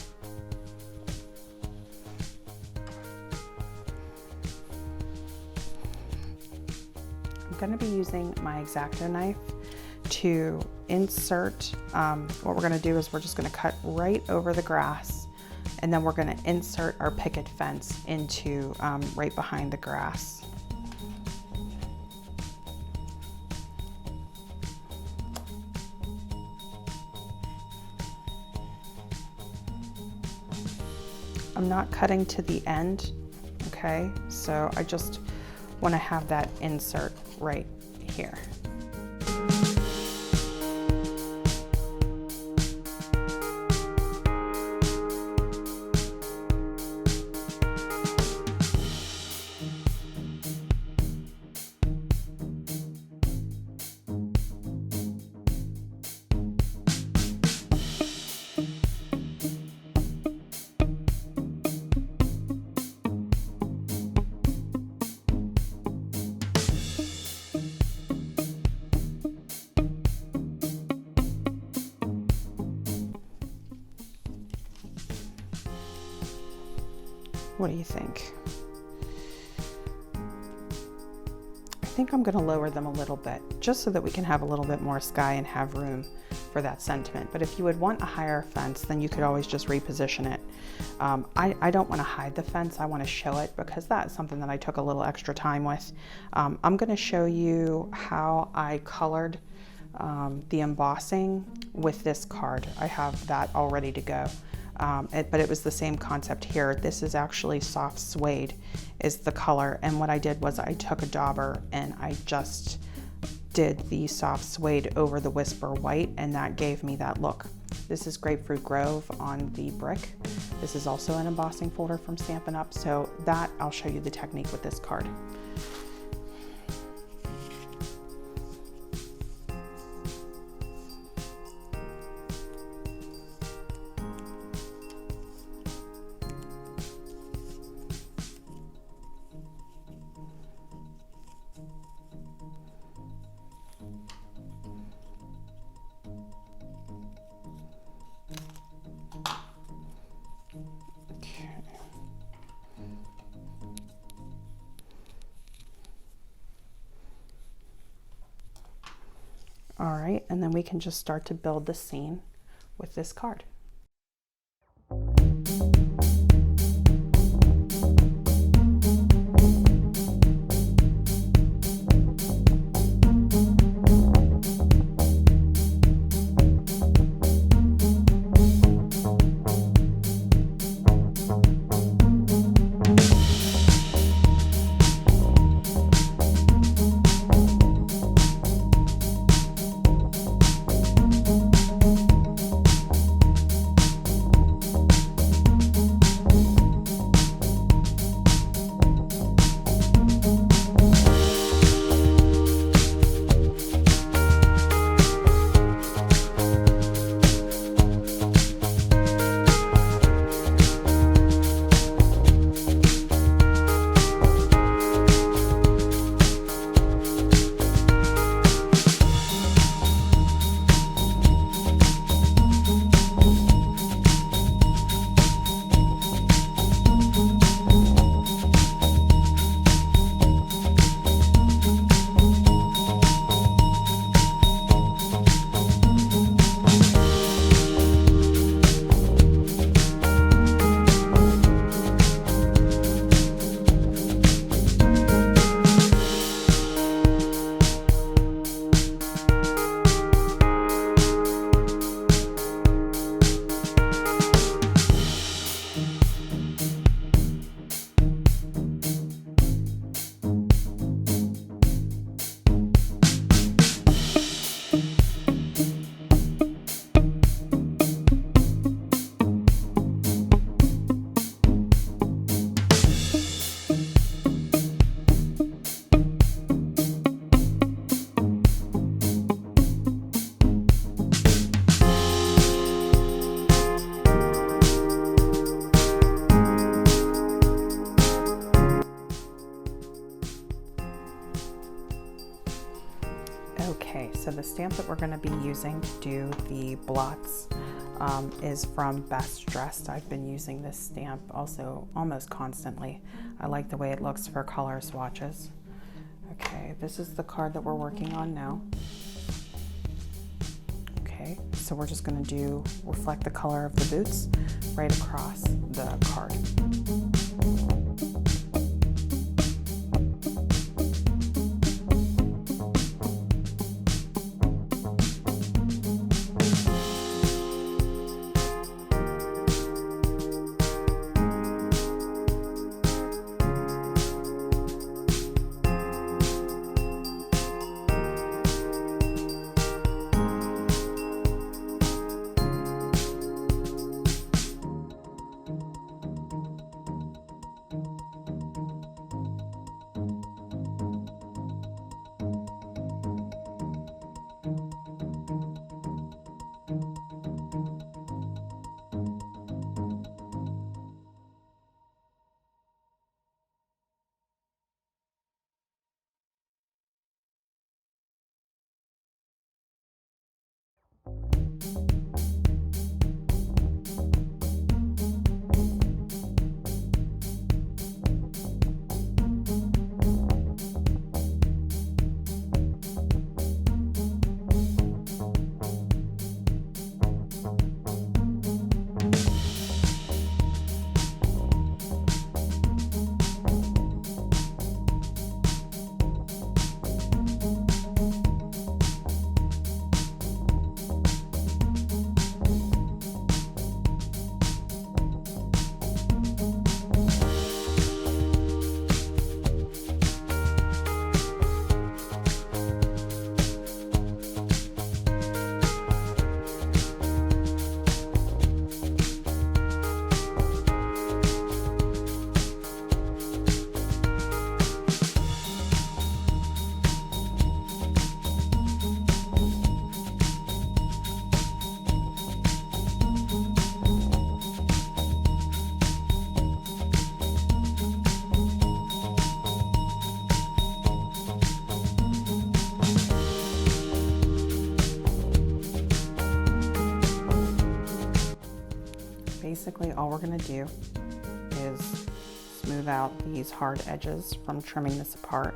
I'm going to be using my X-Acto knife to insert, what we're going to do is we're just going to cut right over the grass, and then we're going to insert our picket fence into right behind the grass. I'm not cutting to the end, okay? So I just want to have that insert right here. What do you think? I think I'm going to lower them a little bit just so that we can have a little bit more sky and have room for that sentiment. But if you would want a higher fence, then you could always just reposition it. I don't want to hide the fence. I want to show it because that's something that I took a little extra time with. I'm going to show you how I colored the embossing with this card. I have that all ready to go. But it was the same concept here. This is actually soft suede is the color. And what I did was I took a dauber and I just did the soft suede over the Whisper White, and that gave me that look. This is Grapefruit Grove on the brick. This is also an embossing folder from Stampin' Up. So that, I'll show you the technique with this card. All right, and then we can just start to build the scene with this card. Okay, so the stamp that we're going to be using to do the blots is from Best Dressed. I've been using this stamp also almost constantly. I like the way it looks for color swatches. Okay, this is the card that we're working on now. Okay, so we're just going to reflect the color of the boots right across the card. basically all we're gonna do is smooth out these hard edges from trimming this apart.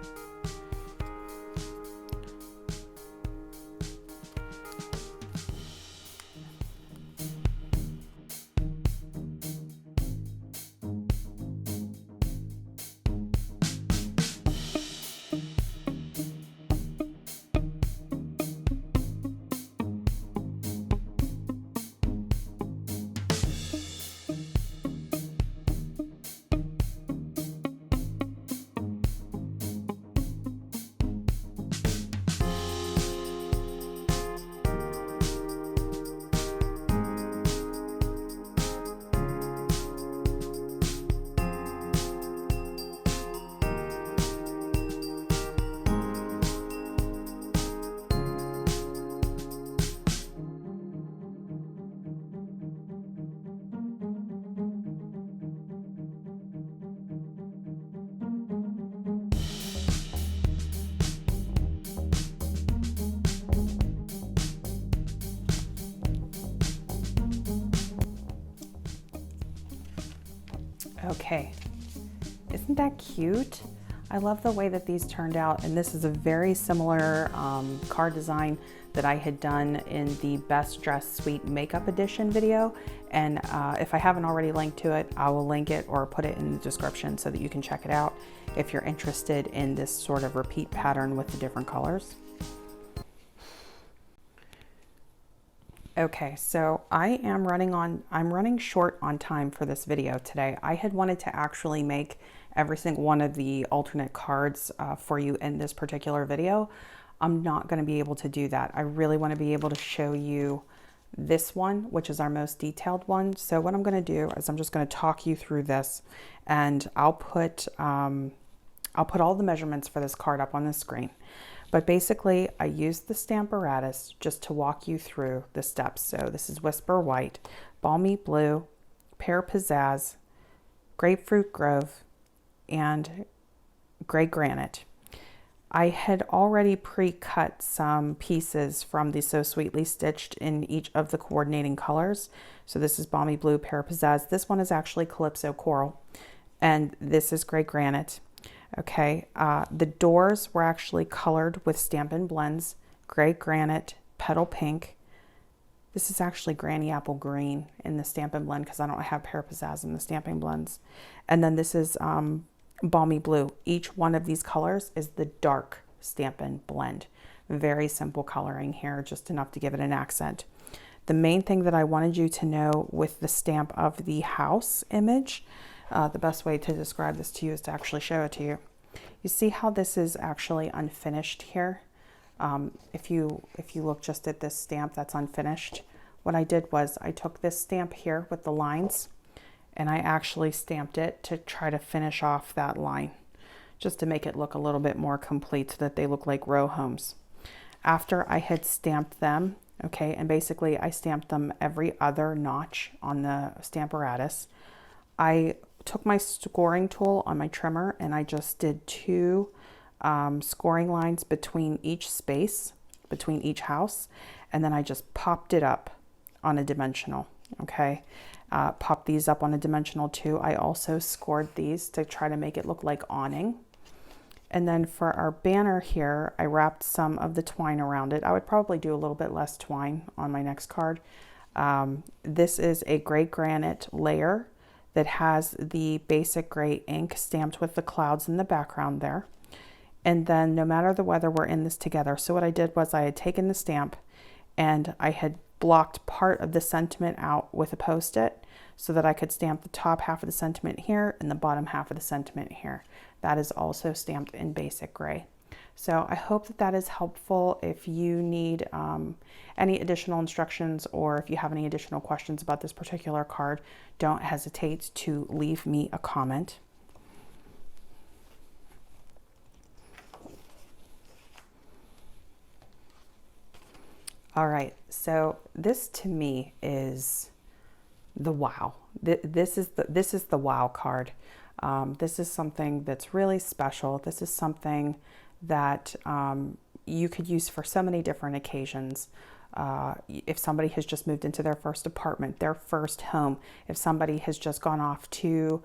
Okay, isn't that cute? I love the way that these turned out, and this is a very similar card design that I had done in the Best Dressed Suite Makeup Edition video, and if I haven't already linked to it, I will link it or put it in the description so that you can check it out if you're interested in this sort of repeat pattern with the different colors. Okay, so I'm running short on time for this video today. I had wanted to actually make every single one of the alternate cards for you in this particular video. I'm not going to be able to do that. I really want to be able to show you this one, which is our most detailed one. So what I'm going to do is I'm just going to talk you through this, and I'll put all the measurements for this card up on the screen. But basically, I used the Stamparatus just to walk you through the steps. So this is Whisper White, Balmy Blue, Pear Pizzazz, Grapefruit Grove, and Gray Granite. I had already pre-cut some pieces from the So Sweetly Stitched in each of the coordinating colors. So this is Balmy Blue, Pear Pizzazz. This one is actually Calypso Coral, and this is Gray Granite. Okay, the doors were actually colored with Stampin blends, Gray Granite, Petal Pink. This is actually Granny Apple Green in the Stampin blend because I don't have Pear Pizzazz in the Stampin blends. And then this is Balmy Blue. Each one of these colors is the dark Stampin blend. Very simple coloring here, just enough to give it an accent. The main thing that I wanted you to know with the stamp of the house image, the best way to describe this to you is to actually show it to you. You see how this is actually unfinished here? If you look just at this stamp that's unfinished, what I did was I took this stamp here with the lines and I actually stamped it to try to finish off that line, just to make it look a little bit more complete so that they look like row homes. After I had stamped them, okay, and basically I stamped them every other notch on the Stamparatus, I took my scoring tool on my trimmer and I just did two scoring lines between each space, between each house, and then I just popped it up on a dimensional, okay? Popped these up on a dimensional too. I also scored these to try to make it look like awning. And then for our banner here, I wrapped some of the twine around it. I would probably do a little bit less twine on my next card. This is a Gray Granite layer that has the basic gray ink stamped with the clouds in the background there. And then no matter the weather, we're in this together. So what I did was I had taken the stamp and I had blocked part of the sentiment out with a Post-it so that I could stamp the top half of the sentiment here and the bottom half of the sentiment here. That is also stamped in basic gray. So I hope that that is helpful. If you need any additional instructions or if you have any additional questions about this particular card, don't hesitate to leave me a comment. All right, so this to me is the wow. This is the wow card. This is something that's really special. This is something that you could use for so many different occasions. if somebody has just moved into their first apartment, their first home, if somebody has just gone off to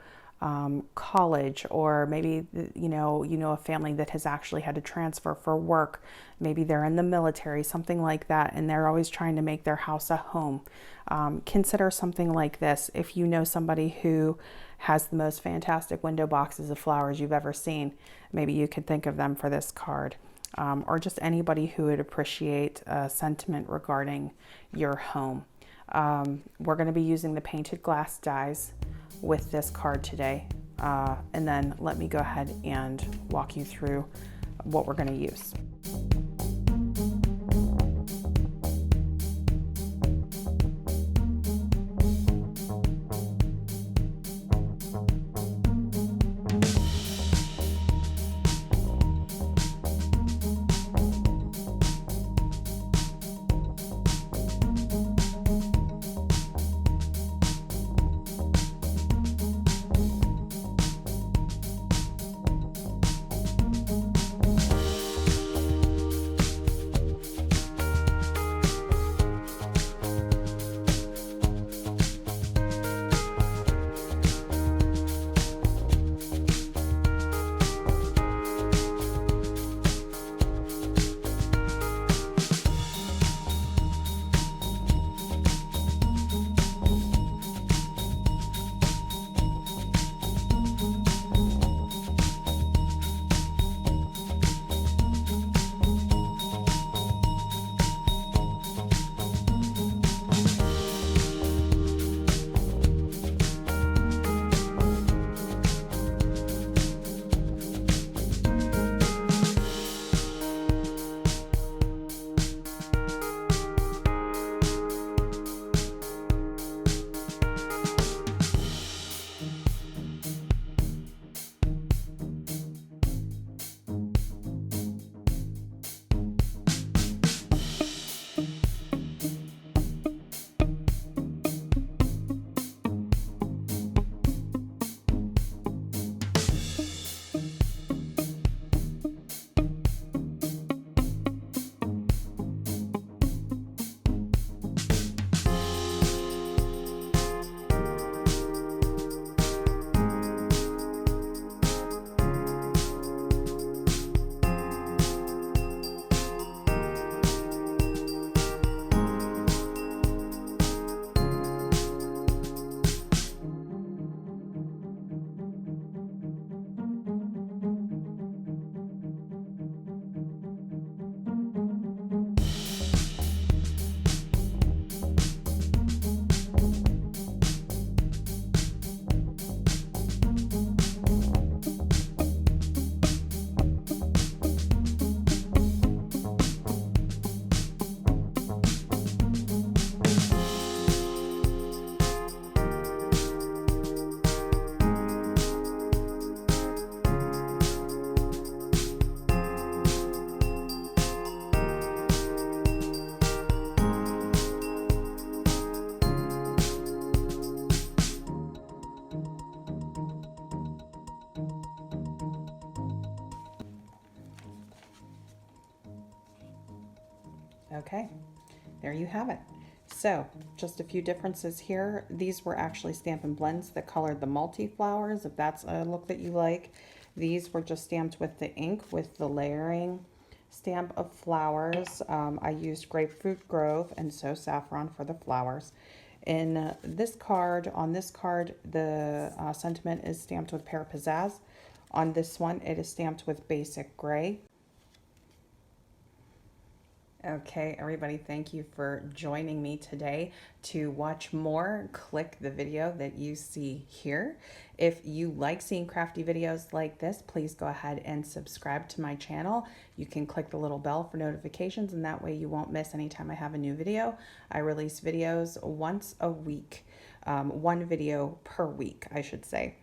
college, or maybe you know a family that has actually had to transfer for work, maybe they're in the military, something like that, and they're always trying to make their house a home. Consider something like this. If you know somebody who has the most fantastic window boxes of flowers you've ever seen, maybe you could think of them for this card. Or just anybody who would appreciate sentiment regarding your home. We're going to be using the painted glass dies with this card today, and then let me go ahead and walk you through what we're going to use. Okay, there you have it. So just a few differences here. These were actually Stampin' blends that colored the multi-flowers, if that's a look that you like. These were just stamped with the ink with the layering stamp of flowers. I used Grapefruit Grove and so Saffron for the flowers. In this card, on this card, the sentiment is stamped with Pear Pizzazz. On this one, it is stamped with Basic Gray. Okay, everybody, thank you for joining me today. To watch more, click the video that you see here. If you like seeing crafty videos like this, please go ahead and subscribe to my channel. You can click the little bell for notifications, and that way you won't miss anytime I have a new video. I release videos once a week, one video per week, I should say.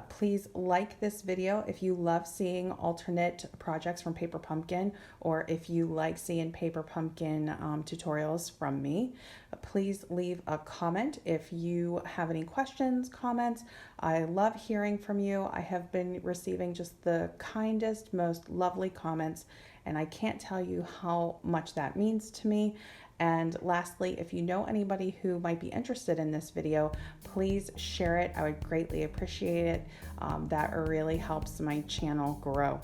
Please like this video if you love seeing alternate projects from Paper Pumpkin, or if you like seeing Paper Pumpkin tutorials from me. Please leave a comment if you have any questions, comments. I love hearing from you. I have been receiving just the kindest, most lovely comments, and I can't tell you how much that means to me. And lastly, if you know anybody who might be interested in this video, please share it. I would greatly appreciate it. That really helps my channel grow.